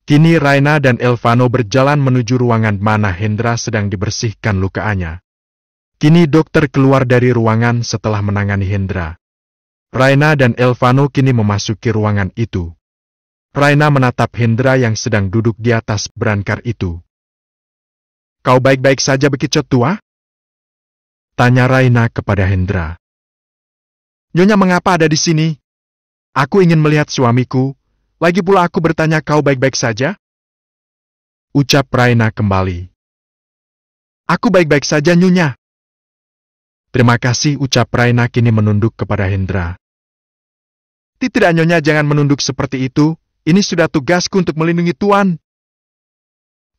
Kini Raina dan Elvano berjalan menuju ruangan mana Hendra sedang dibersihkan lukaannya. Kini dokter keluar dari ruangan setelah menangani Hendra. Raina dan Elvano kini memasuki ruangan itu. Raina menatap Hendra yang sedang duduk di atas brankar itu. "Kau baik-baik saja bekicot tua?" tanya Raina kepada Hendra. "Nyonya mengapa ada di sini? Aku ingin melihat suamiku. Lagi pula aku bertanya kau baik-baik saja?" ucap Raina kembali. "Aku baik-baik saja, Nyonya." "Terima kasih," ucap Raina kini menunduk kepada Hendra. "Tidak, Nyonya, jangan menunduk seperti itu. Ini sudah tugasku untuk melindungi Tuan."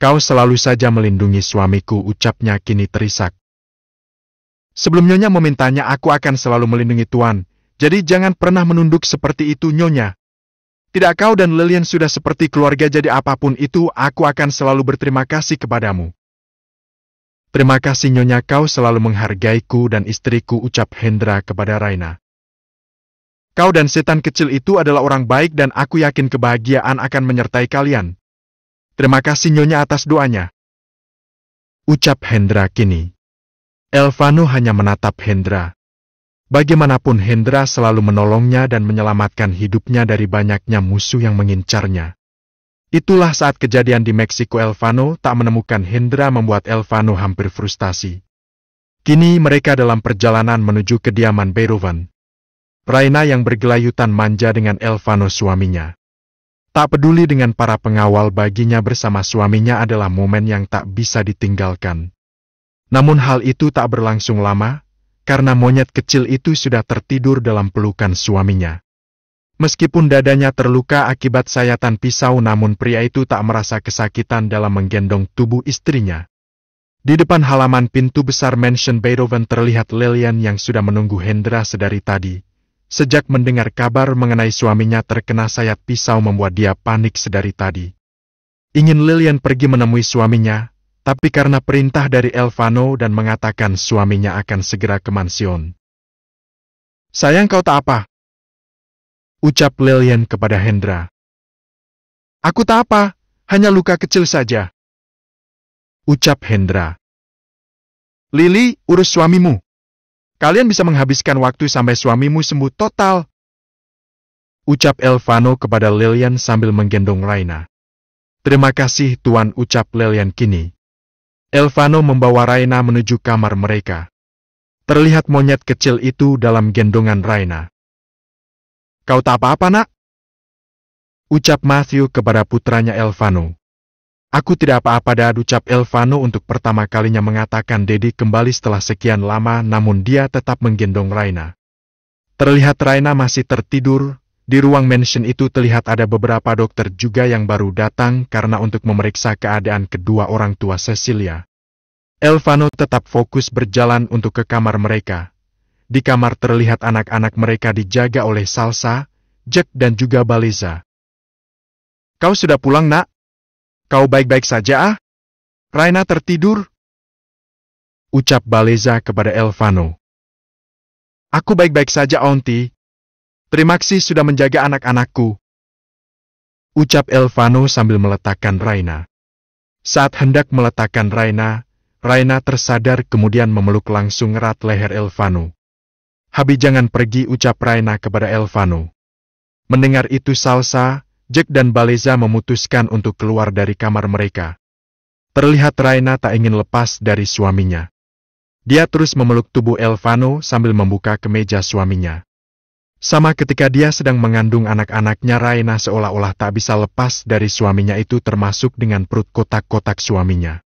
"Kau selalu saja melindungi suamiku," ucapnya kini terisak. "Sebelum Nyonya memintanya, aku akan selalu melindungi Tuan. Jadi jangan pernah menunduk seperti itu, Nyonya. Tidak, kau dan Lilian sudah seperti keluarga, jadi apapun itu, aku akan selalu berterima kasih kepadamu." "Terima kasih, Nyonya, kau selalu menghargaiku dan istriku," ucap Hendra kepada Raina. "Kau dan setan kecil itu adalah orang baik dan aku yakin kebahagiaan akan menyertai kalian. Terima kasih, Nyonya, atas doanya," ucap Hendra kini. Elvano hanya menatap Hendra. Bagaimanapun Hendra selalu menolongnya dan menyelamatkan hidupnya dari banyaknya musuh yang mengincarnya. Itulah saat kejadian di Meksiko Elvano tak menemukan Hendra membuat Elvano hampir frustasi. Kini mereka dalam perjalanan menuju kediaman Beethoven. Raina yang bergelayutan manja dengan Elvano suaminya. Tak peduli dengan para pengawal, baginya bersama suaminya adalah momen yang tak bisa ditinggalkan. Namun hal itu tak berlangsung lama, karena monyet kecil itu sudah tertidur dalam pelukan suaminya. Meskipun dadanya terluka akibat sayatan pisau, namun pria itu tak merasa kesakitan dalam menggendong tubuh istrinya. Di depan halaman pintu besar mansion Beethoven terlihat Lilian yang sudah menunggu Hendra sedari tadi. Sejak mendengar kabar mengenai suaminya terkena sayat pisau membuat dia panik sedari tadi. Ingin Lilian pergi menemui suaminya, tapi karena perintah dari Elvano dan mengatakan suaminya akan segera ke mansion. "Sayang, kau tak apa?" ucap Lilian kepada Hendra. "Aku tak apa, hanya luka kecil saja," ucap Hendra. "Lili, urus suamimu. Kalian bisa menghabiskan waktu sampai suamimu sembuh total," ucap Elvano kepada Lilian sambil menggendong Raina. "Terima kasih, Tuan," ucap Lilian kini. Elvano membawa Raina menuju kamar mereka. Terlihat monyet kecil itu dalam gendongan Raina. "Kau tak apa-apa, Nak?" ucap Matthew kepada putranya Elvano. "Aku tidak apa-apa, Dad," ucap Elvano untuk pertama kalinya mengatakan Dedi kembali setelah sekian lama, namun dia tetap menggendong Raina. Terlihat Raina masih tertidur. Di ruang mansion itu terlihat ada beberapa dokter juga yang baru datang karena untuk memeriksa keadaan kedua orang tua Cecilia. Elvano tetap fokus berjalan untuk ke kamar mereka. Di kamar terlihat anak-anak mereka dijaga oleh Salsa, Jack dan juga Baleza. "Kau sudah pulang, Nak? Kau baik-baik saja, ah? Raina tertidur?" ucap Baleza kepada Elvano. "Aku baik-baik saja, Auntie. Terima kasih sudah menjaga anak-anakku," ucap Elvano sambil meletakkan Raina. Saat hendak meletakkan Raina, Raina tersadar kemudian memeluk langsung erat leher Elvano. "Habi, jangan pergi," ucap Raina kepada Elvano. Mendengar itu Salsa, Jack dan Baleza memutuskan untuk keluar dari kamar mereka. Terlihat Raina tak ingin lepas dari suaminya. Dia terus memeluk tubuh Elvano sambil membuka kemeja suaminya. Sama ketika dia sedang mengandung anak-anaknya, Raina seolah-olah tak bisa lepas dari suaminya itu, termasuk dengan perut kotak-kotak suaminya.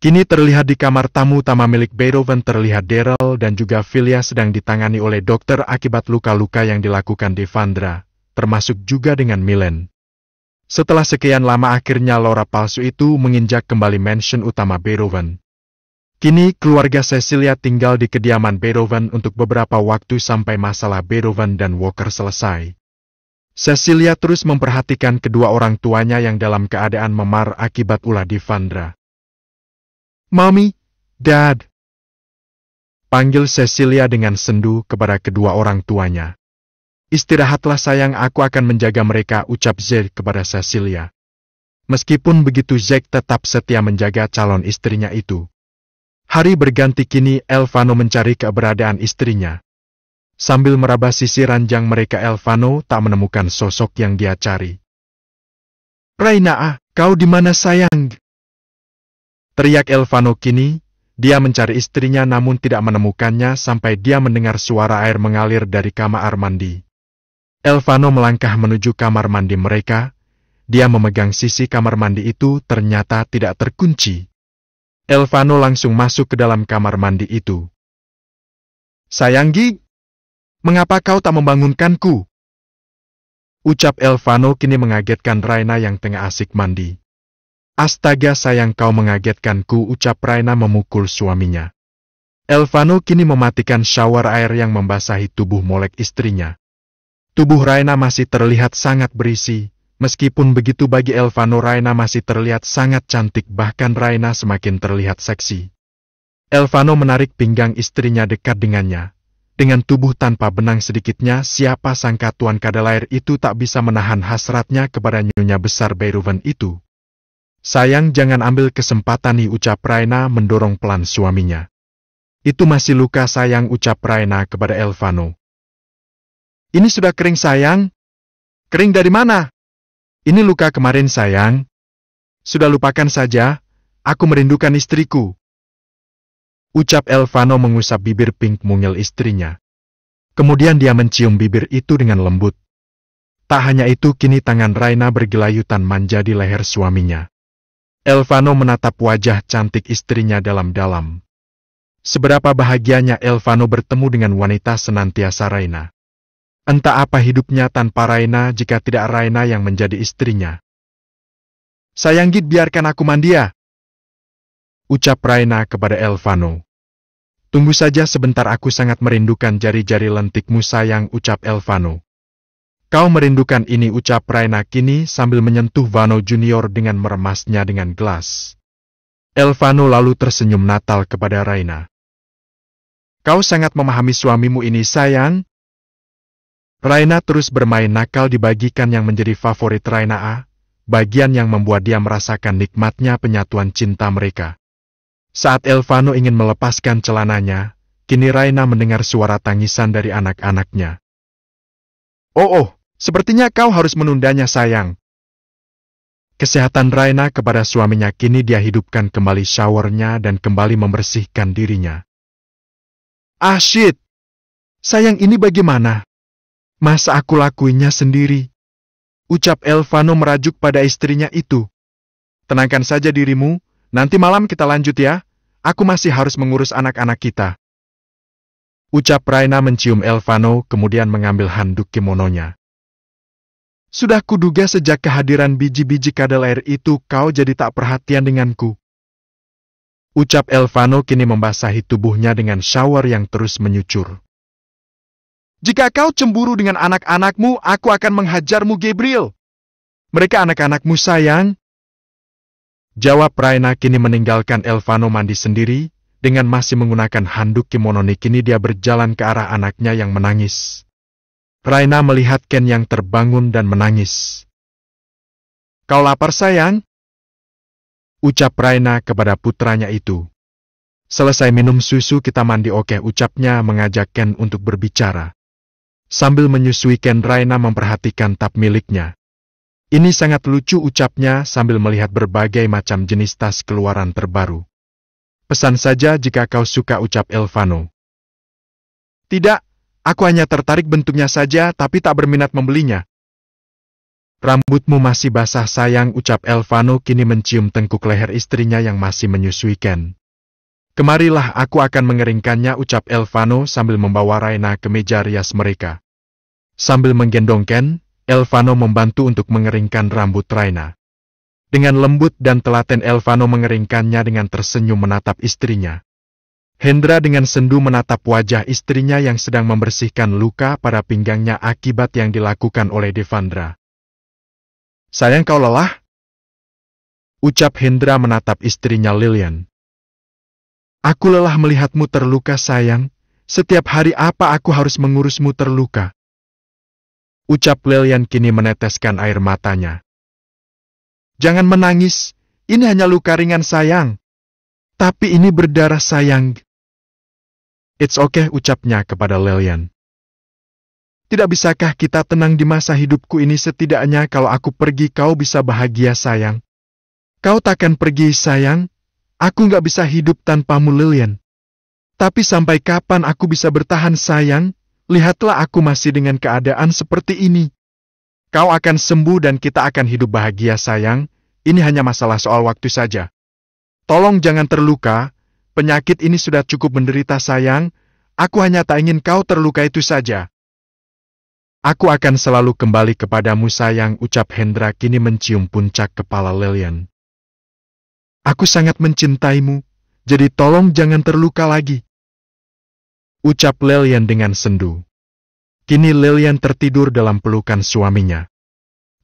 Kini terlihat di kamar tamu utama milik Beethoven terlihat Daryl dan juga Filia sedang ditangani oleh dokter akibat luka-luka yang dilakukan Devandra, termasuk juga dengan Milen. Setelah sekian lama akhirnya Laura palsu itu menginjak kembali mansion utama Beethoven. Kini keluarga Cecilia tinggal di kediaman Beethoven untuk beberapa waktu sampai masalah Beethoven dan Walker selesai. Cecilia terus memperhatikan kedua orang tuanya yang dalam keadaan memar akibat ulah Devandra. "Mami, Dad," panggil Cecilia dengan sendu kepada kedua orang tuanya. "Istirahatlah sayang, aku akan menjaga mereka," ucap Zed kepada Cecilia. Meskipun begitu, Zack tetap setia menjaga calon istrinya itu. Hari berganti, kini Elvano mencari keberadaan istrinya. Sambil meraba sisi ranjang mereka, Elvano tak menemukan sosok yang dia cari. "Raina, kau di mana sayang?" teriak Elvano. Kini, dia mencari istrinya namun tidak menemukannya sampai dia mendengar suara air mengalir dari kamar mandi. Elvano melangkah menuju kamar mandi mereka. Dia memegang sisi kamar mandi itu, ternyata tidak terkunci. Elvano langsung masuk ke dalam kamar mandi itu. "Sayang Gi, mengapa kau tak membangunkanku?" ucap Elvano kini mengagetkan Raina yang tengah asik mandi. "Astaga sayang, kau mengagetkanku," ucap Raina memukul suaminya. Elvano kini mematikan shower air yang membasahi tubuh molek istrinya. Tubuh Raina masih terlihat sangat berisi. Meskipun begitu, bagi Elvano Raina masih terlihat sangat cantik, bahkan Raina semakin terlihat seksi. Elvano menarik pinggang istrinya dekat dengannya. Dengan tubuh tanpa benang sedikitnya, siapa sangka Tuan Kadalair itu tak bisa menahan hasratnya kepada nyonya besar Beiruven itu. "Sayang, jangan ambil kesempatan nih," ucap Raina mendorong pelan suaminya. "Itu masih luka sayang," ucap Raina kepada Elvano. "Ini sudah kering sayang." "Kering dari mana?" "Ini luka kemarin sayang." "Sudah lupakan saja, aku merindukan istriku," ucap Elvano mengusap bibir pink mungil istrinya. Kemudian dia mencium bibir itu dengan lembut. Tak hanya itu, kini tangan Raina bergelayutan manja di leher suaminya. Elvano menatap wajah cantik istrinya dalam-dalam. Seberapa bahagianya Elvano bertemu dengan wanita senantiasa Raina. Entah apa hidupnya tanpa Raina jika tidak Raina yang menjadi istrinya. "Sayang Git, biarkan aku mandi ya," ucap Raina kepada Elvano. "Tunggu saja sebentar, aku sangat merindukan jari-jari lentikmu sayang," ucap Elvano. "Kau merindukan ini," ucap Raina kini sambil menyentuh Vano Junior dengan meremasnya dengan gelas. Elvano lalu tersenyum natal kepada Raina. "Kau sangat memahami suamimu ini sayang." Raina terus bermain nakal di bagikan yang menjadi favorit Raina, bagian yang membuat dia merasakan nikmatnya penyatuan cinta mereka. Saat Elvano ingin melepaskan celananya, kini Raina mendengar suara tangisan dari anak-anaknya. Oh, sepertinya kau harus menundanya sayang." Kesehatan Raina kepada suaminya kini dia hidupkan kembali showernya dan kembali membersihkan dirinya. "Ah shit, sayang, ini bagaimana? Masa aku lakuinnya sendiri?" ucap Elvano merajuk pada istrinya itu. "Tenangkan saja dirimu, nanti malam kita lanjut ya, aku masih harus mengurus anak-anak kita," ucap Raina mencium Elvano kemudian mengambil handuk kimononya. "Sudah kuduga sejak kehadiran biji-biji Kadalair itu kau jadi tak perhatian denganku," ucap Elvano kini membasahi tubuhnya dengan shower yang terus menyucur. "Jika kau cemburu dengan anak-anakmu, aku akan menghajarmu Gabriel. Mereka anak-anakmu sayang," jawab Raina kini meninggalkan Elvano mandi sendiri. Dengan masih menggunakan handuk kimono kini dia berjalan ke arah anaknya yang menangis. Raina melihat Ken yang terbangun dan menangis. "Kau lapar sayang?" ucap Raina kepada putranya itu. "Selesai minum susu kita mandi oke," ucapnya mengajak Ken untuk berbicara. Sambil menyusui Ken, Raina memperhatikan tap miliknya. "Ini sangat lucu," ucapnya sambil melihat berbagai macam jenis tas keluaran terbaru. "Pesan saja jika kau suka," ucap Elvano. "Tidak, aku hanya tertarik bentuknya saja tapi tak berminat membelinya." "Rambutmu masih basah sayang," ucap Elvano kini mencium tengkuk leher istrinya yang masih menyusui Ken. "Kemarilah, aku akan mengeringkannya," ucap Elvano sambil membawa Raina ke meja rias mereka. Sambil menggendong Ken, Elvano membantu untuk mengeringkan rambut Raina. Dengan lembut dan telaten Elvano mengeringkannya dengan tersenyum menatap istrinya. Hendra dengan sendu menatap wajah istrinya yang sedang membersihkan luka pada pinggangnya akibat yang dilakukan oleh Devandra. "Sayang, kau lelah?" ucap Hendra menatap istrinya Lilian. "Aku lelah melihatmu terluka sayang, setiap hari apa aku harus mengurusmu terluka?" ucap Lilian kini meneteskan air matanya. Jangan menangis, ini hanya luka ringan sayang. Tapi ini berdarah sayang. It's okay, ucapnya kepada Lilian. Tidak bisakah kita tenang di masa hidupku ini, setidaknya kalau aku pergi kau bisa bahagia sayang. Kau takkan pergi sayang, aku nggak bisa hidup tanpamu Lilian. Tapi sampai kapan aku bisa bertahan sayang? Lihatlah aku masih dengan keadaan seperti ini. Kau akan sembuh dan kita akan hidup bahagia sayang, ini hanya masalah soal waktu saja. Tolong jangan terluka, penyakit ini sudah cukup menderita sayang, aku hanya tak ingin kau terluka itu saja. Aku akan selalu kembali kepadamu sayang, ucap Hendra kini mencium puncak kepala Lilian. Aku sangat mencintaimu, jadi tolong jangan terluka lagi, ucap Lilian dengan sendu. Kini Lilian tertidur dalam pelukan suaminya.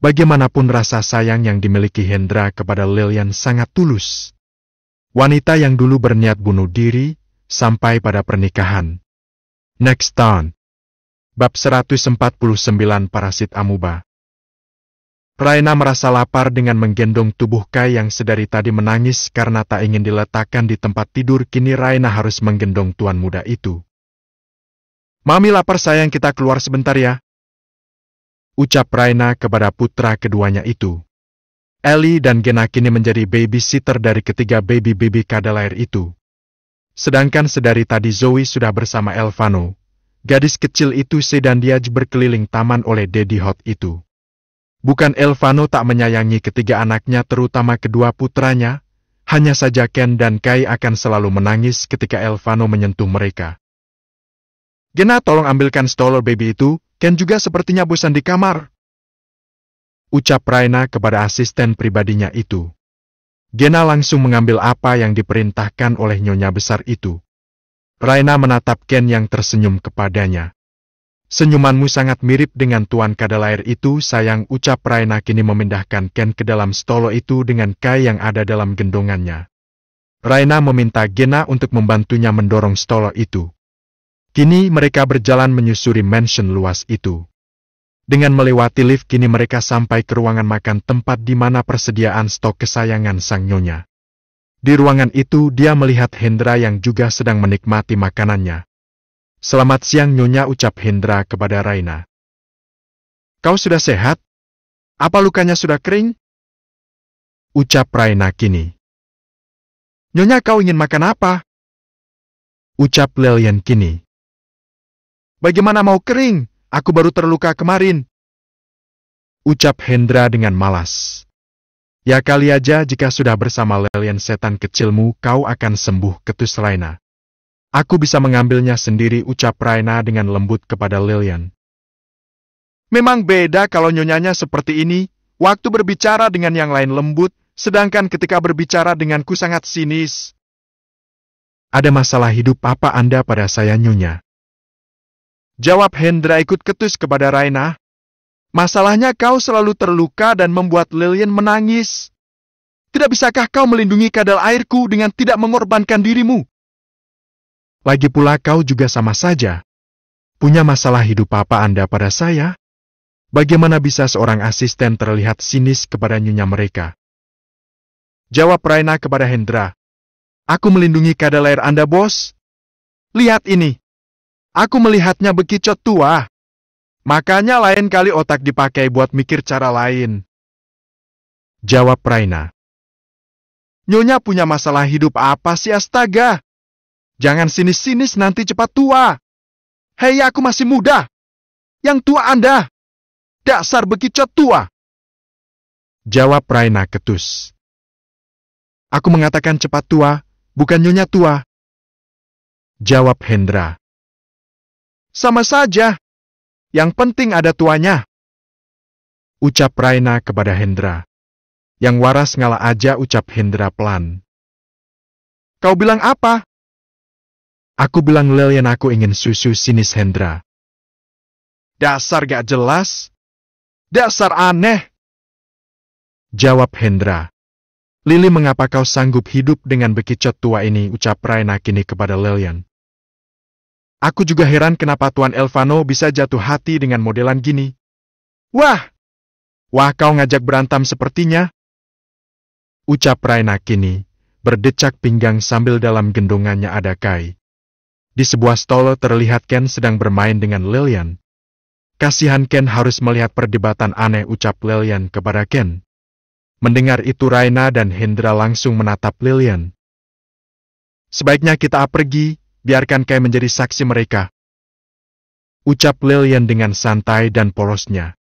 Bagaimanapun rasa sayang yang dimiliki Hendra kepada Lilian sangat tulus. Wanita yang dulu berniat bunuh diri, sampai pada pernikahan. Next time. Bab 149 Parasit Amuba. Raina merasa lapar dengan menggendong tubuh Kai yang sedari tadi menangis karena tak ingin diletakkan di tempat tidur. Kini Raina harus menggendong tuan muda itu. Mami lapar sayang, kita keluar sebentar ya, ucap Raina kepada putra keduanya itu. Ellie dan Gena kini menjadi babysitter dari ketiga baby-baby kadalair itu. Sedangkan sedari tadi Zoe sudah bersama Elvano. Gadis kecil itu sedang dia berkeliling taman oleh Daddy Hot itu. Bukan Elvano tak menyayangi ketiga anaknya, terutama kedua putranya, hanya saja Ken dan Kai akan selalu menangis ketika Elvano menyentuh mereka. Gena, tolong ambilkan stroller baby itu, Ken juga sepertinya bosan di kamar, ucap Raina kepada asisten pribadinya itu. Gena langsung mengambil apa yang diperintahkan oleh nyonya besar itu. Raina menatap Ken yang tersenyum kepadanya. Senyumanmu sangat mirip dengan tuan kadalair itu sayang, ucap Raina kini memindahkan Ken ke dalam stolo itu dengan Kai yang ada dalam gendongannya. Raina meminta Gena untuk membantunya mendorong stolo itu. Kini mereka berjalan menyusuri mansion luas itu. Dengan melewati lift kini mereka sampai ke ruangan makan, tempat di mana persediaan stok kesayangan sang nyonya. Di ruangan itu dia melihat Hendra yang juga sedang menikmati makanannya. Selamat siang nyonya, ucap Hendra kepada Raina. Kau sudah sehat? Apa lukanya sudah kering? Ucap Raina kini. Nyonya, kau ingin makan apa? Ucap Lilian kini. Bagaimana mau kering? Aku baru terluka kemarin, ucap Hendra dengan malas. Ya kali aja jika sudah bersama Lilian setan kecilmu kau akan sembuh, ketus Raina. Aku bisa mengambilnya sendiri, ucap Raina dengan lembut kepada Lilian. Memang beda kalau nyonyanya seperti ini, waktu berbicara dengan yang lain lembut, sedangkan ketika berbicara denganku sangat sinis. Ada masalah hidup apa Anda pada saya nyonya? Jawab Hendra ikut ketus kepada Raina. Masalahnya kau selalu terluka dan membuat Lilian menangis. Tidak bisakah kau melindungi kadal airku dengan tidak mengorbankan dirimu? Lagi pula kau juga sama saja. Punya masalah hidup apa Anda pada saya? Bagaimana bisa seorang asisten terlihat sinis kepada nyonya mereka? Jawab Raina kepada Hendra. Aku melindungi kadal air Anda, bos. Lihat ini. Aku melihatnya bekicot tua. Makanya lain kali otak dipakai buat mikir cara lain. Jawab Raina. Nyonya punya masalah hidup apa sih, astaga? Jangan sinis-sinis nanti cepat tua. Hei, aku masih muda. Yang tua Anda. Dasar bekicot tua. Jawab Raina ketus. Aku mengatakan cepat tua, bukan nyonya tua. Jawab Hendra. Sama saja. Yang penting ada tuanya, ucap Raina kepada Hendra. Yang waras ngalah aja, ucap Hendra pelan. Kau bilang apa? Aku bilang Lilian, aku ingin susu, sinis Hendra. Dasar gak jelas. Dasar aneh. Jawab Hendra. Lili, mengapa kau sanggup hidup dengan bekicot tua ini, ucap Raina kini kepada Lilian. Aku juga heran kenapa Tuan Elvano bisa jatuh hati dengan modelan gini. Wah! Wah, kau ngajak berantem sepertinya. Ucap Raina kini, berdecak pinggang sambil dalam gendongannya ada Kai. Di sebuah stall terlihat Ken sedang bermain dengan Lilian. Kasihan Ken harus melihat perdebatan aneh, ucap Lilian kepada Ken. Mendengar itu Raina dan Hendra langsung menatap Lilian. Sebaiknya kita pergi, biarkan Kai menjadi saksi mereka. Ucap Lilian dengan santai dan polosnya.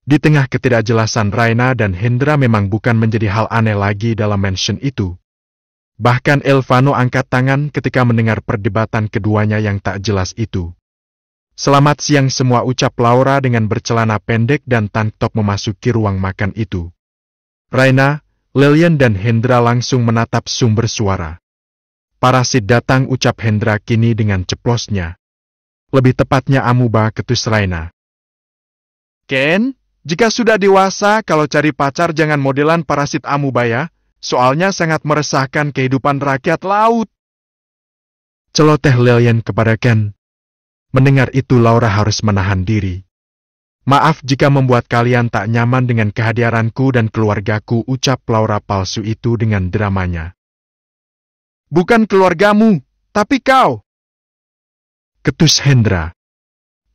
Di tengah ketidakjelasan Raina dan Hendra memang bukan menjadi hal aneh lagi dalam mansion itu. Bahkan Elvano angkat tangan ketika mendengar perdebatan keduanya yang tak jelas itu. Selamat siang semua, ucap Laura dengan bercelana pendek dan tank top memasuki ruang makan itu. Raina, Lilian dan Hendra langsung menatap sumber suara. Parasit datang, ucap Hendra kini dengan ceplosnya. Lebih tepatnya amuba, ketus Raina. Ken, jika sudah dewasa kalau cari pacar jangan modelan parasit amuba ya, soalnya sangat meresahkan kehidupan rakyat laut. Celoteh Lilian kepada Ken. Mendengar itu Laura harus menahan diri. Maaf jika membuat kalian tak nyaman dengan kehadiranku dan keluargaku, ucap Laura palsu itu dengan dramanya. Bukan keluargamu, tapi kau. Ketus Hendra.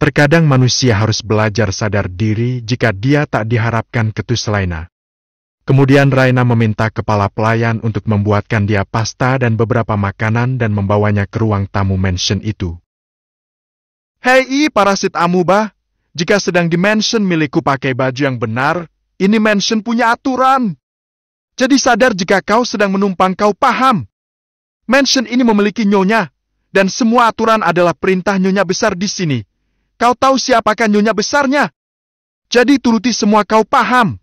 Terkadang manusia harus belajar sadar diri jika dia tak diharapkan, ketus Raina. Kemudian Raina meminta kepala pelayan untuk membuatkan dia pasta dan beberapa makanan dan membawanya ke ruang tamu mansion itu. Hei parasit amuba, jika sedang di mansion milikku pakai baju yang benar, ini mansion punya aturan. Jadi sadar jika kau sedang menumpang, kau paham. Mansion ini memiliki nyonya, dan semua aturan adalah perintah nyonya besar di sini. Kau tahu siapakah nyonya besarnya? Jadi turuti semua, kau paham?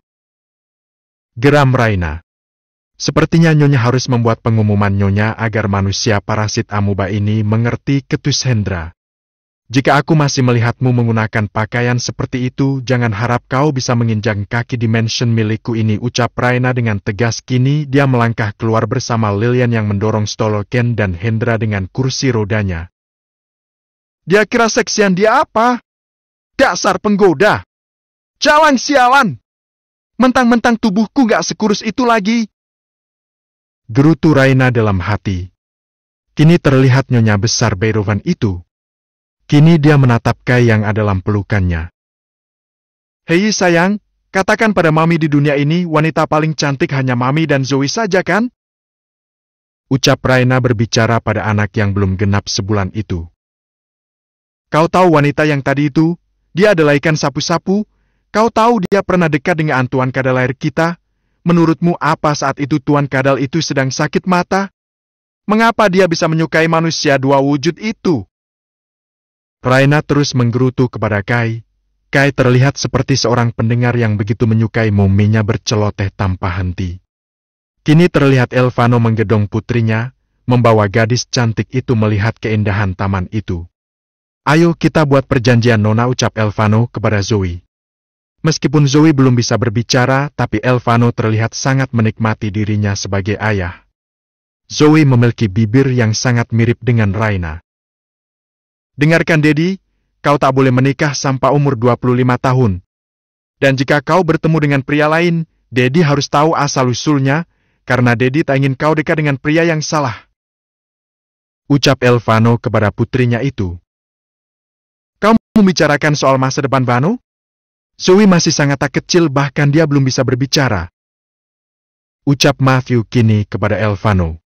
Geram Raina. Sepertinya nyonya harus membuat pengumuman nyonya agar manusia parasit amuba ini mengerti, ketus Hendra. Jika aku masih melihatmu menggunakan pakaian seperti itu, jangan harap kau bisa menginjak kaki di mansion milikku ini, ucap Raina dengan tegas. Kini dia melangkah keluar bersama Lilian yang mendorong stol Ken dan Hendra dengan kursi rodanya. Dia kira seksian dia apa? Dasar penggoda! Jalan sialan! Mentang-mentang tubuhku gak sekurus itu lagi. Gerutu Raina dalam hati. Kini terlihat nyonya besar Beethoven itu. Kini dia menatap Kai yang ada dalam pelukannya. Hei sayang, katakan pada Mami di dunia ini wanita paling cantik hanya Mami dan Zoe saja kan? Ucap Raina berbicara pada anak yang belum genap sebulan itu. Kau tahu wanita yang tadi itu? Dia adalah ikan sapu-sapu. Kau tahu dia pernah dekat dengan Tuan Kadal air kita? Menurutmu apa saat itu Tuan Kadal itu sedang sakit mata? Mengapa dia bisa menyukai manusia dua wujud itu? Raina terus menggerutu kepada Kai. Kai terlihat seperti seorang pendengar yang begitu menyukai mominya berceloteh tanpa henti. Kini terlihat Elvano menggedong putrinya, membawa gadis cantik itu melihat keindahan taman itu. Ayo kita buat perjanjian Nona, ucap Elvano kepada Zoe. Meskipun Zoe belum bisa berbicara, tapi Elvano terlihat sangat menikmati dirinya sebagai ayah. Zoe memiliki bibir yang sangat mirip dengan Raina. Dengarkan Dedi, kau tak boleh menikah sampai umur 25 tahun. Dan jika kau bertemu dengan pria lain, Dedi harus tahu asal-usulnya, karena Dedi tak ingin kau dekat dengan pria yang salah. Ucap Elvano kepada putrinya itu. Kau membicarakan soal masa depan Vano? Zoe masih sangat tak kecil, bahkan dia belum bisa berbicara. Ucap Matthew kini kepada Elvano.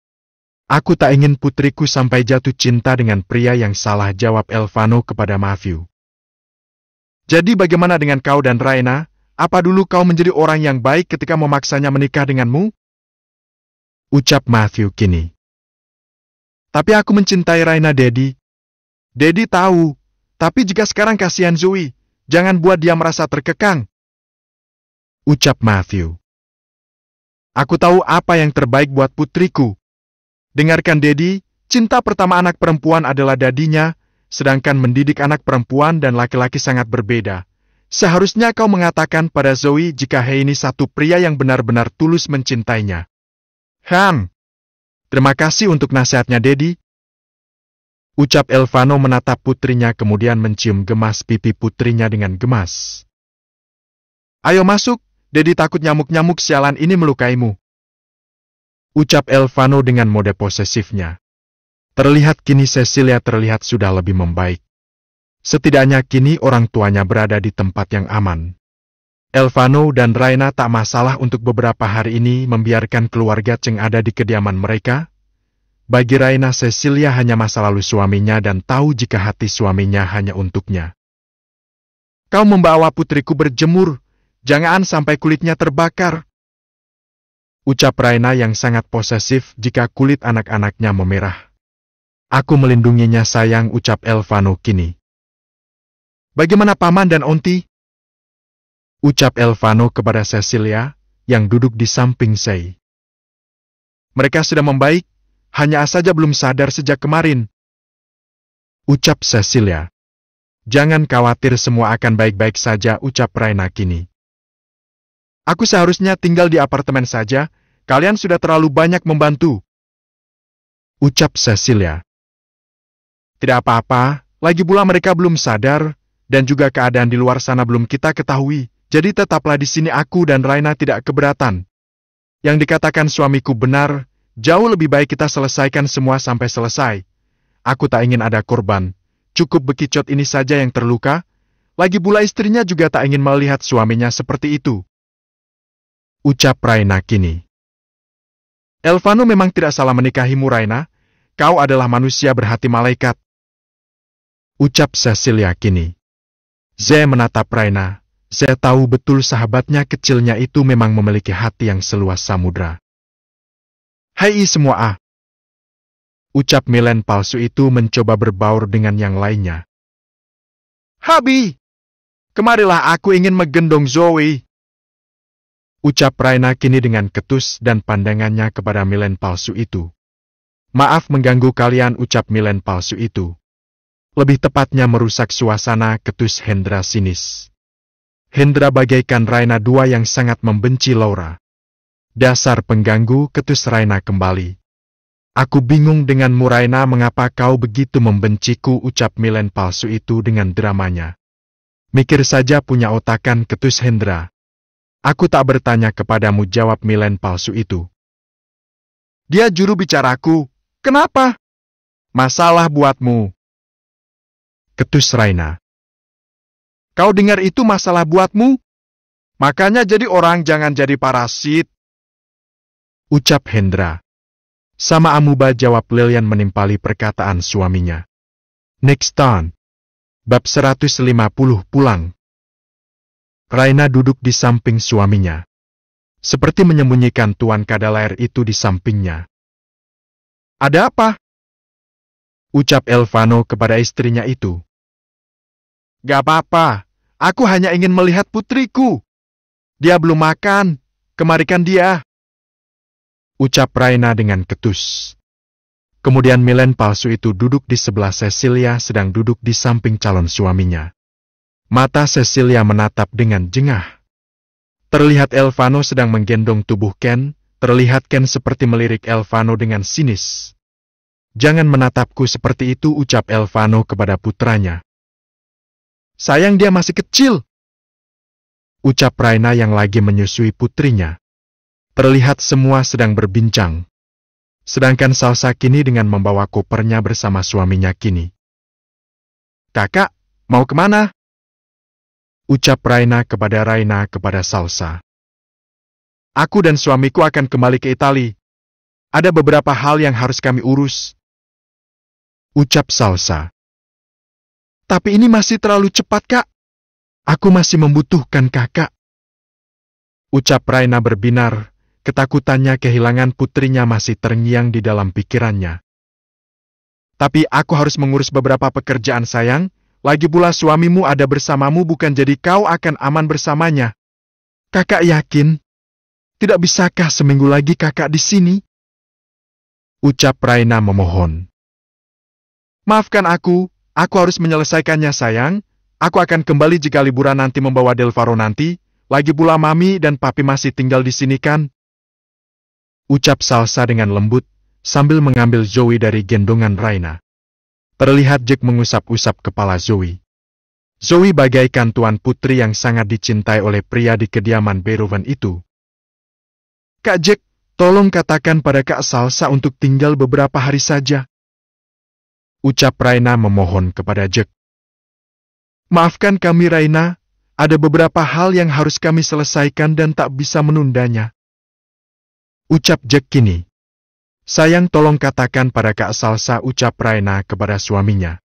Aku tak ingin putriku sampai jatuh cinta dengan pria yang salah, jawab Elvano kepada Matthew. Jadi bagaimana dengan kau dan Raina? Apa dulu kau menjadi orang yang baik ketika memaksanya menikah denganmu? Ucap Matthew kini. Tapi aku mencintai Raina, Dedi. Dedi tahu, tapi jika sekarang kasihan Zoe, jangan buat dia merasa terkekang. Ucap Matthew. Aku tahu apa yang terbaik buat putriku. Dengarkan Dedi, cinta pertama anak perempuan adalah dadinya, sedangkan mendidik anak perempuan dan laki-laki sangat berbeda. Seharusnya kau mengatakan pada Zoe jika ini satu pria yang benar-benar tulus mencintainya. Terima kasih untuk nasihatnya Dedi. Ucap Elvano menatap putrinya kemudian mencium gemas pipi putrinya dengan gemas. Ayo masuk, Dedi takut nyamuk-nyamuk sialan ini melukaimu. Ucap Elvano dengan mode posesifnya. Terlihat kini Cecilia terlihat sudah lebih membaik. Setidaknya kini orang tuanya berada di tempat yang aman. Elvano dan Raina tak masalah untuk beberapa hari ini membiarkan keluarga Cheng ada di kediaman mereka. Bagi Raina, Cecilia hanya masa lalu suaminya dan tahu jika hati suaminya hanya untuknya. Kau membawa putriku berjemur, jangan sampai kulitnya terbakar. Ucap Raina yang sangat posesif jika kulit anak-anaknya memerah. Aku melindunginya sayang, ucap Elvano kini. Bagaimana paman dan onti? Ucap Elvano kepada Cecilia yang duduk di samping Sei. Mereka sudah membaik, hanya saja belum sadar sejak kemarin. Ucap Cecilia. Jangan khawatir, semua akan baik-baik saja, ucap Raina kini. Aku seharusnya tinggal di apartemen saja, kalian sudah terlalu banyak membantu. Ucap Cecilia. Tidak apa-apa, lagi pula mereka belum sadar, dan juga keadaan di luar sana belum kita ketahui, jadi tetaplah di sini, aku dan Raina tidak keberatan. Yang dikatakan suamiku benar, jauh lebih baik kita selesaikan semua sampai selesai. Aku tak ingin ada korban. Cukup bekicot ini saja yang terluka, lagi pula istrinya juga tak ingin melihat suaminya seperti itu. Ucap Raina kini. Elvano memang tidak salah menikahimu, Raina. Kau adalah manusia berhati malaikat. Ucap Cecilia kini. Ze menatap Raina. Ze tahu betul sahabatnya kecilnya itu memang memiliki hati yang seluas samudra. Hai semua. Ucap Milen palsu itu mencoba berbaur dengan yang lainnya. Habi, kemarilah, aku ingin menggendong Zoe. Ucap Raina kini dengan ketus dan pandangannya kepada Milen palsu itu. Maaf mengganggu kalian, ucap Milen palsu itu. Lebih tepatnya merusak suasana, ketus Hendra sinis. Hendra bagaikan Raina dua yang sangat membenci Laura. Dasar pengganggu, ketus Raina kembali. Aku bingung denganmu, Raina, mengapa kau begitu membenciku, ucap Milen palsu itu dengan dramanya. Mikir saja punya otakan, ketus Hendra. Aku tak bertanya kepadamu, jawab Milen palsu itu. Dia juru bicaraku, kenapa? Masalah buatmu. Ketus Raina. Kau dengar itu, masalah buatmu? Makanya jadi orang, jangan jadi parasit. Ucap Hendra. Sama amuba, jawab Lilian menimpali perkataan suaminya. Next time. Bab 150 pulang. Raina duduk di samping suaminya. Seperti menyembunyikan Tuan Kadalair itu di sampingnya. Ada apa? Ucap Elvano kepada istrinya itu. Gak apa-apa, aku hanya ingin melihat putriku. Dia belum makan, kemarikan dia. Ucap Raina dengan ketus. Kemudian Milen palsu itu duduk di sebelah Cecilia sedang duduk di samping calon suaminya. Mata Cecilia menatap dengan jengah. Terlihat Elvano sedang menggendong tubuh Ken, terlihat Ken seperti melirik Elvano dengan sinis. Jangan menatapku seperti itu, ucap Elvano kepada putranya. Sayang, dia masih kecil. Ucap Raina yang lagi menyusui putrinya. Terlihat semua sedang berbincang. Sedangkan Salsa kini dengan membawa kopernya bersama suaminya kini. Kakak, mau kemana? Ucap Raina kepada Salsa. Aku dan suamiku akan kembali ke Itali. Ada beberapa hal yang harus kami urus. Ucap Salsa. Tapi ini masih terlalu cepat, Kak. Aku masih membutuhkan kakak. Ucap Raina berbinar. Ketakutannya kehilangan putrinya masih terngiang di dalam pikirannya. Tapi aku harus mengurus beberapa pekerjaan, sayang. Lagi pula suamimu ada bersamamu, bukan jadi kau akan aman bersamanya. Kakak yakin? Tidak bisakah seminggu lagi kakak di sini? Ucap Raina memohon. Maafkan aku harus menyelesaikannya, sayang. Aku akan kembali jika liburan nanti membawa Delvaro nanti. Lagi pula mami dan papi masih tinggal di sini kan? Ucap Salsa dengan lembut, sambil mengambil Zoe dari gendongan Raina. Terlihat Jack mengusap-usap kepala Zoe. Zoe bagaikan tuan putri yang sangat dicintai oleh pria di kediaman Beethoven itu. Kak Jack, Tolong katakan pada Kak Salsa untuk tinggal beberapa hari saja. Ucap Raina memohon kepada Jack. Maafkan kami Raina, ada beberapa hal yang harus kami selesaikan dan tak bisa menundanya. Ucap Jack kini. Sayang tolong katakan pada Kak Salsa, ucap Raina kepada suaminya.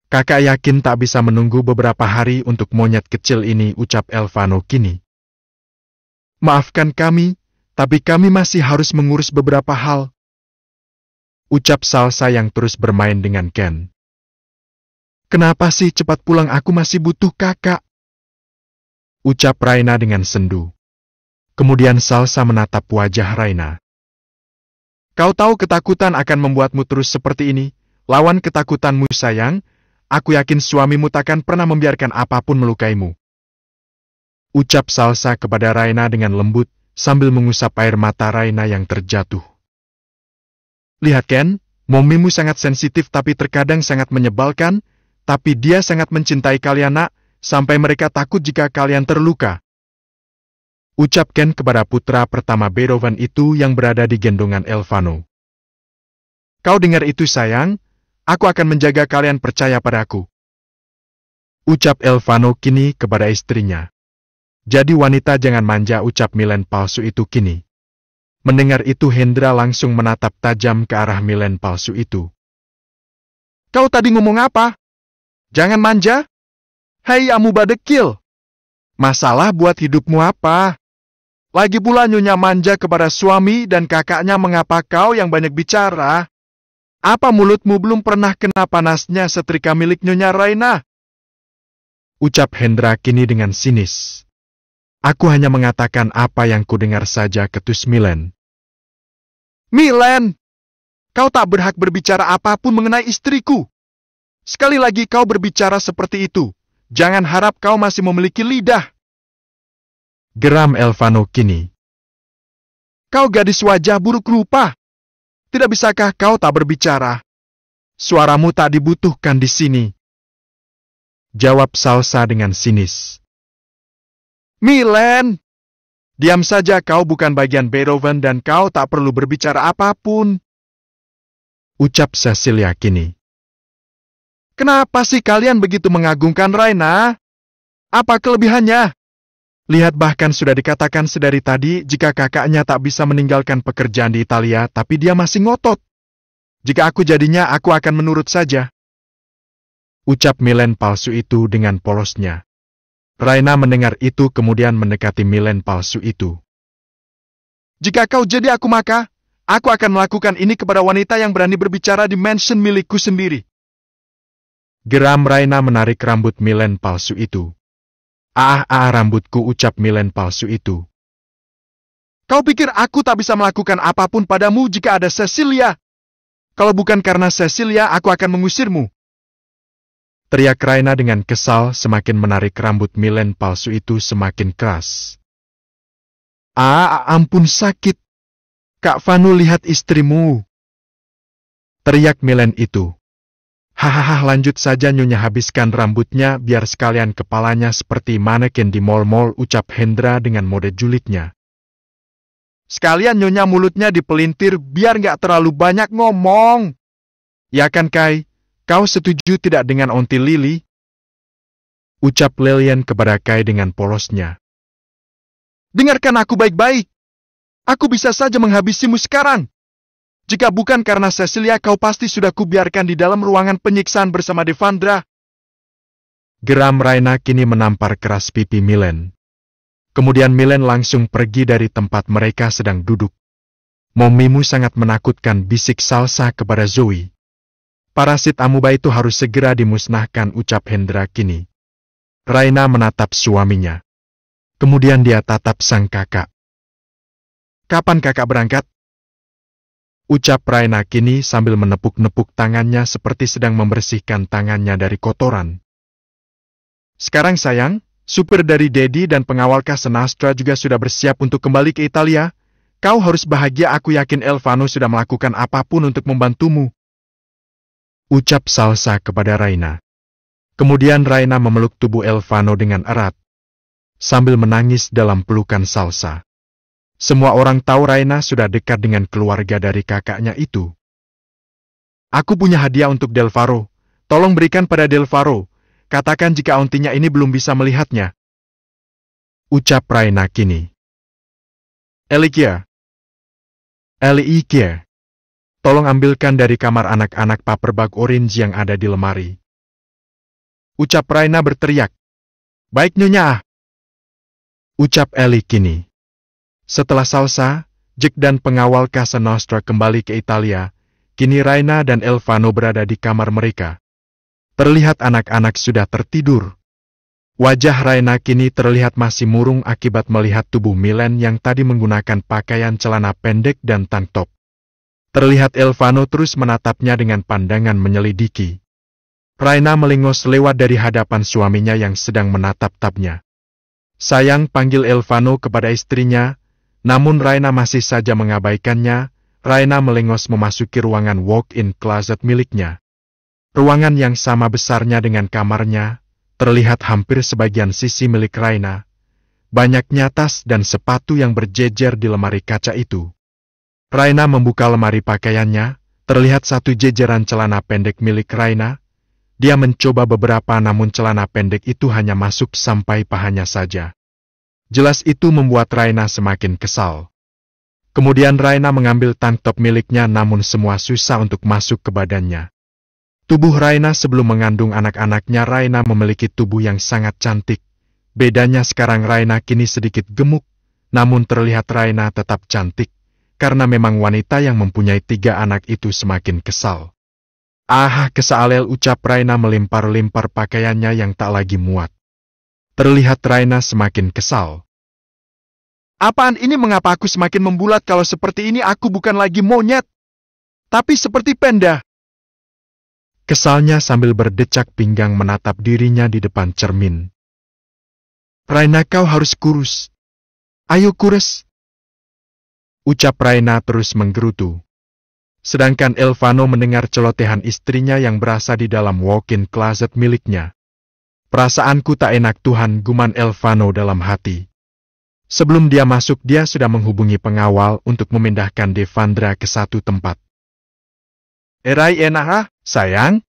Kakak yakin tak bisa menunggu beberapa hari untuk monyet kecil ini, ucap Elvano kini. Maafkan kami, tapi kami masih harus mengurus beberapa hal. Ucap Salsa yang terus bermain dengan Ken. Kenapa sih cepat pulang, aku masih butuh kakak. Ucap Raina dengan sendu. Kemudian Salsa menatap wajah Raina. Kau tahu ketakutan akan membuatmu terus seperti ini. Lawan ketakutanmu sayang, aku yakin suamimu takkan pernah membiarkan apapun melukaimu. Ucap Salsa kepada Raina dengan lembut, sambil mengusap air mata Raina yang terjatuh. Lihat Ken, momimu sangat sensitif tapi terkadang sangat menyebalkan, tapi dia sangat mencintai kalian nak, sampai mereka takut jika kalian terluka. Ucap Ken kepada putra pertama Beethoven itu yang berada di gendongan Elvano. Kau dengar itu sayang, aku akan menjaga kalian, percaya padaku. Ucap Elvano kini kepada istrinya. Jadi wanita jangan manja, ucap Milen palsu itu kini. Mendengar itu Hendra langsung menatap tajam ke arah Milen palsu itu. Kau tadi ngomong apa? Jangan manja? Hei amuba dekil! Masalah buat hidupmu apa? Lagi pula Nyonya manja kepada suami dan kakaknya, mengapa kau yang banyak bicara? Apa mulutmu belum pernah kena panasnya setrika milik Nyonya Raina? Ucap Hendra kini dengan sinis. Aku hanya mengatakan apa yang kudengar saja, ketus Milen. Milen, kau tak berhak berbicara apapun mengenai istriku. Sekali lagi kau berbicara seperti itu, jangan harap kau masih memiliki lidah. Geram Elvano kini. Kau gadis wajah buruk rupa. Tidak bisakah kau tak berbicara? Suaramu tak dibutuhkan di sini. Jawab Salsa dengan sinis. Milen, diam saja, kau bukan bagian Beethoven dan kau tak perlu berbicara apapun. Ucap Cecilia kini. Kenapa sih kalian begitu mengagungkan Raina? Apa kelebihannya? Lihat, bahkan sudah dikatakan sedari tadi jika kakaknya tak bisa meninggalkan pekerjaan di Italia, tapi dia masih ngotot. Jika aku jadinya, aku akan menurut saja. Ucap Milen palsu itu dengan polosnya. Raina mendengar itu kemudian mendekati Milen palsu itu. Jika kau jadi aku, maka aku akan melakukan ini kepada wanita yang berani berbicara di mansion milikku sendiri. Geram Raina menarik rambut Milen palsu itu. Rambutku, ucap Milen palsu itu. Kau pikir aku tak bisa melakukan apapun padamu jika ada Cecilia? Kalau bukan karena Cecilia, aku akan mengusirmu. Teriak Raina dengan kesal, semakin menarik rambut Milen palsu itu semakin keras. Ampun, sakit. Kak Vanu, lihat istrimu. Teriak Milen itu. Hahaha, lanjut saja Nyonya, habiskan rambutnya biar sekalian kepalanya seperti maneken di mall-mall, ucap Hendra dengan mode julidnya. Sekalian Nyonya mulutnya dipelintir biar nggak terlalu banyak ngomong. Ya kan Kai? Kau setuju tidak dengan onti Lili? Ucap Lilian kepada Kai dengan polosnya. Dengarkan aku baik-baik. Aku bisa saja menghabisimu sekarang. Jika bukan karena Cecilia, kau pasti sudah kubiarkan di dalam ruangan penyiksaan bersama Devandra. Geram Raina kini menampar keras pipi Milen. Kemudian Milen langsung pergi dari tempat mereka sedang duduk. Momimu sangat menakutkan, bisik Salsa kepada Zoe. Parasit amuba itu harus segera dimusnahkan, ucap Hendra kini. Raina menatap suaminya. Kemudian dia tatap sang kakak. Kapan kakak berangkat? Ucap Raina kini sambil menepuk-nepuk tangannya seperti sedang membersihkan tangannya dari kotoran. Sekarang sayang, supir dari Dedi dan pengawal Casenastra juga sudah bersiap untuk kembali ke Italia. Kau harus bahagia, aku yakin Elvano sudah melakukan apapun untuk membantumu. Ucap Salsa kepada Raina. Kemudian Raina memeluk tubuh Elvano dengan erat, sambil menangis dalam pelukan Salsa. Semua orang tahu Raina sudah dekat dengan keluarga dari kakaknya itu. Aku punya hadiah untuk Delvaro. Tolong berikan pada Delvaro. Katakan jika auntinya ini belum bisa melihatnya. Ucap Raina kini. Elikia. Elikia. Tolong ambilkan dari kamar anak-anak paperbag orange yang ada di lemari. Ucap Raina berteriak. Baik Nyonya. Ucap Eli kini. Setelah Salsa, Jack dan pengawal Casa Nostra kembali ke Italia, kini Raina dan Elvano berada di kamar mereka. Terlihat anak-anak sudah tertidur. Wajah Raina kini terlihat masih murung akibat melihat tubuh Milen yang tadi menggunakan pakaian celana pendek dan tank top. Terlihat Elvano terus menatapnya dengan pandangan menyelidiki. Raina melingos lewat dari hadapan suaminya yang sedang menatap-tapnya. Sayang, panggil Elvano kepada istrinya, namun Raina masih saja mengabaikannya. Raina melengos memasuki ruangan walk-in closet miliknya. Ruangan yang sama besarnya dengan kamarnya, terlihat hampir sebagian sisi milik Raina. Banyaknya tas dan sepatu yang berjejer di lemari kaca itu. Raina membuka lemari pakaiannya, terlihat satu jejeran celana pendek milik Raina. Dia mencoba beberapa namun celana pendek itu hanya masuk sampai pahanya saja. Jelas itu membuat Raina semakin kesal. Kemudian Raina mengambil tank top miliknya namun semua susah untuk masuk ke badannya. Tubuh Raina sebelum mengandung anak-anaknya, Raina memiliki tubuh yang sangat cantik. Bedanya sekarang Raina kini sedikit gemuk, namun terlihat Raina tetap cantik, karena memang wanita yang mempunyai 3 anak itu semakin kesal. Ah, kesal, ucap Raina melempar-lempar pakaiannya yang tak lagi muat. Terlihat Raina semakin kesal. Apaan ini, mengapa aku semakin membulat? Kalau seperti ini aku bukan lagi monyet, tapi seperti panda. Kesalnya sambil berdecak pinggang menatap dirinya di depan cermin. Raina, kau harus kurus. Ayo kurus. Ucap Raina terus menggerutu. Sedangkan Elvano mendengar celotehan istrinya yang berasa di dalam walk-in closet miliknya. Perasaanku tak enak Tuhan, guman Elvano dalam hati. Sebelum dia masuk, dia sudah menghubungi pengawal untuk memindahkan Devandra ke satu tempat. Erai enaha, sayang?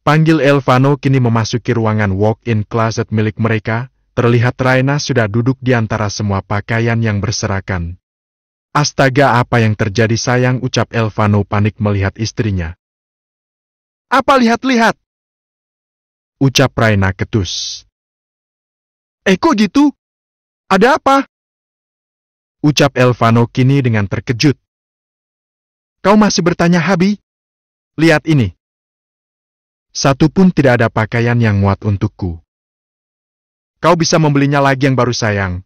Panggil Elvano kini memasuki ruangan walk-in closet milik mereka. Terlihat Raina sudah duduk di antara semua pakaian yang berserakan. Astaga, apa yang terjadi sayang, ucap Elvano panik melihat istrinya. Apa lihat-lihat? Ucap Raina ketus. Kok gitu? Ada apa? Ucap Elvano kini dengan terkejut. Kau masih bertanya, Habi? Lihat ini. Satu pun tidak ada pakaian yang muat untukku. Kau bisa membelinya lagi yang baru sayang.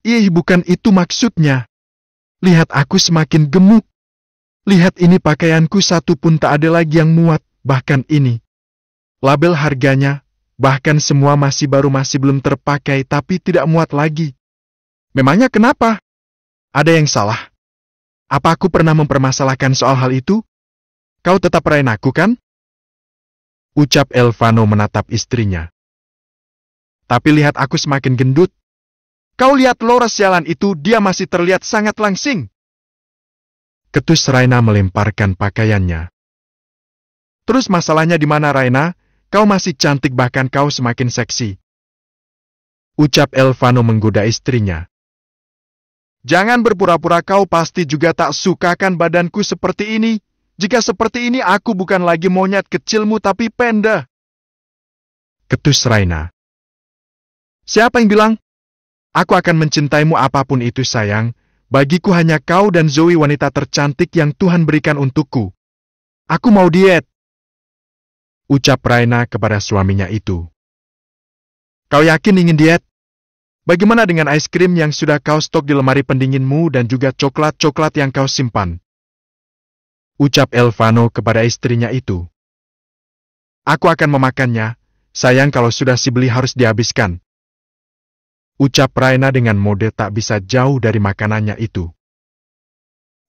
Ih, bukan itu maksudnya. Lihat aku semakin gemuk. Lihat ini pakaianku satu pun tak ada lagi yang muat, bahkan ini. Label harganya, bahkan semua masih baru, masih belum terpakai tapi tidak muat lagi. Memangnya kenapa? Ada yang salah? Apa aku pernah mempermasalahkan soal hal itu? Kau tetap Rainaku kan? Ucap Elvano menatap istrinya. Tapi lihat aku semakin gendut. Kau lihat Laura sialan itu, dia masih terlihat sangat langsing. Ketus Raina melemparkan pakaiannya. Terus masalahnya di mana, Raina? Kau masih cantik, bahkan kau semakin seksi. Ucap Elvano menggoda istrinya. Jangan berpura-pura, kau pasti juga tak suka kan badanku seperti ini. Jika seperti ini aku bukan lagi monyet kecilmu tapi panda. Ketus Raina. Siapa yang bilang? Aku akan mencintaimu apapun itu sayang. Bagiku hanya kau dan Zoe wanita tercantik yang Tuhan berikan untukku. Aku mau diet. Ucap Raina kepada suaminya itu. Kau yakin ingin diet? Bagaimana dengan es krim yang sudah kau stok di lemari pendinginmu dan juga coklat-coklat yang kau simpan? Ucap Elvano kepada istrinya itu. Aku akan memakannya, sayang, kalau sudah si beli harus dihabiskan. Ucap Raina dengan mode tak bisa jauh dari makanannya itu.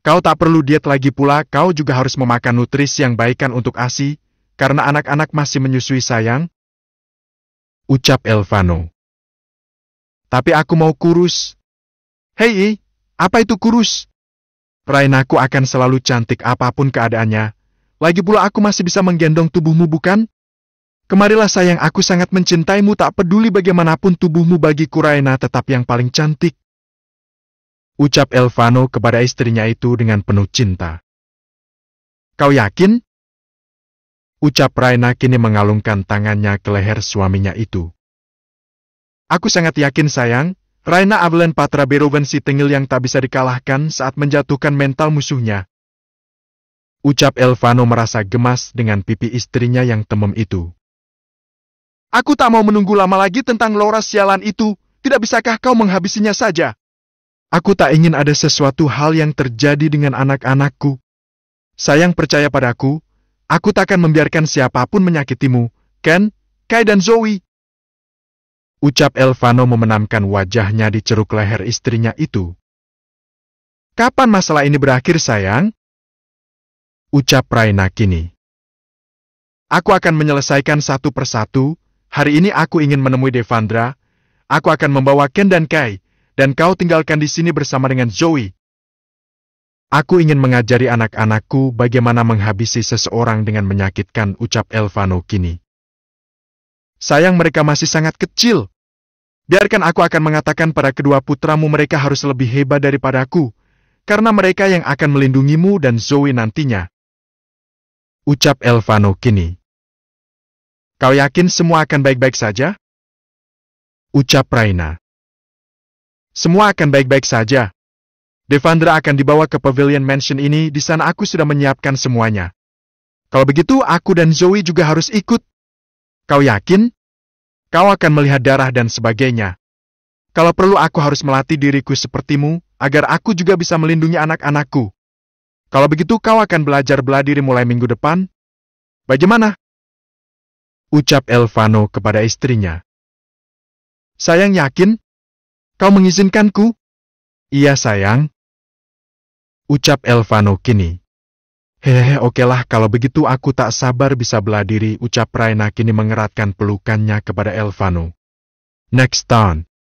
Kau tak perlu diet lagi pula, kau juga harus memakan nutrisi yang baikkan untuk ASI, karena anak-anak masih menyusui sayang. Ucap Elvano. Tapi aku mau kurus. Hei, apa itu kurus? Rainaku akan selalu cantik apapun keadaannya. Lagi pula aku masih bisa menggendong tubuhmu, bukan? Kemarilah sayang, aku sangat mencintaimu, tak peduli bagaimanapun tubuhmu bagiku Raina tetap yang paling cantik. Ucap Elvano kepada istrinya itu dengan penuh cinta. Kau yakin? Ucap Raina kini mengalungkan tangannya ke leher suaminya itu. Aku sangat yakin sayang, Raina Avelan Patra Beroven si tengil yang tak bisa dikalahkan saat menjatuhkan mental musuhnya. Ucap Elvano merasa gemas dengan pipi istrinya yang temem itu. Aku tak mau menunggu lama lagi tentang Laura sialan itu, tidak bisakah kau menghabisinya saja? Aku tak ingin ada sesuatu hal yang terjadi dengan anak-anakku. Sayang, percaya padaku, aku takkan membiarkan siapapun menyakitimu, Ken, Kai dan Zoe. Ucap Elvano memenamkan wajahnya di ceruk leher istrinya itu. Kapan masalah ini berakhir sayang? Ucap Raina kini. Aku akan menyelesaikan satu persatu. Hari ini aku ingin menemui Devandra. Aku akan membawa Ken dan Kai, dan kau tinggalkan di sini bersama dengan Zoe. Aku ingin mengajari anak-anakku bagaimana menghabisi seseorang dengan menyakitkan, ucap Elvano kini. Sayang, mereka masih sangat kecil. Biarkan aku akan mengatakan pada kedua putramu mereka harus lebih hebat daripadaku, karena mereka yang akan melindungimu dan Zoe nantinya. Ucap Elvano kini. Kau yakin semua akan baik-baik saja? Ucap Raina. Semua akan baik-baik saja. Devandra akan dibawa ke Pavilion Mansion ini, di sana aku sudah menyiapkan semuanya. Kalau begitu, aku dan Zoe juga harus ikut. Kau yakin? Kau akan melihat darah dan sebagainya. Kalau perlu aku harus melatih diriku sepertimu, agar aku juga bisa melindungi anak-anakku. Kalau begitu kau akan belajar bela diri mulai minggu depan? Bagaimana? Ucap Elvano kepada istrinya. Sayang, yakin? Kau mengizinkanku? Iya sayang. Ucap Elvano kini. Hehehe, okelah, kalau begitu aku tak sabar bisa bela diri, ucap Raina kini mengeratkan pelukannya kepada Elvano. Next time.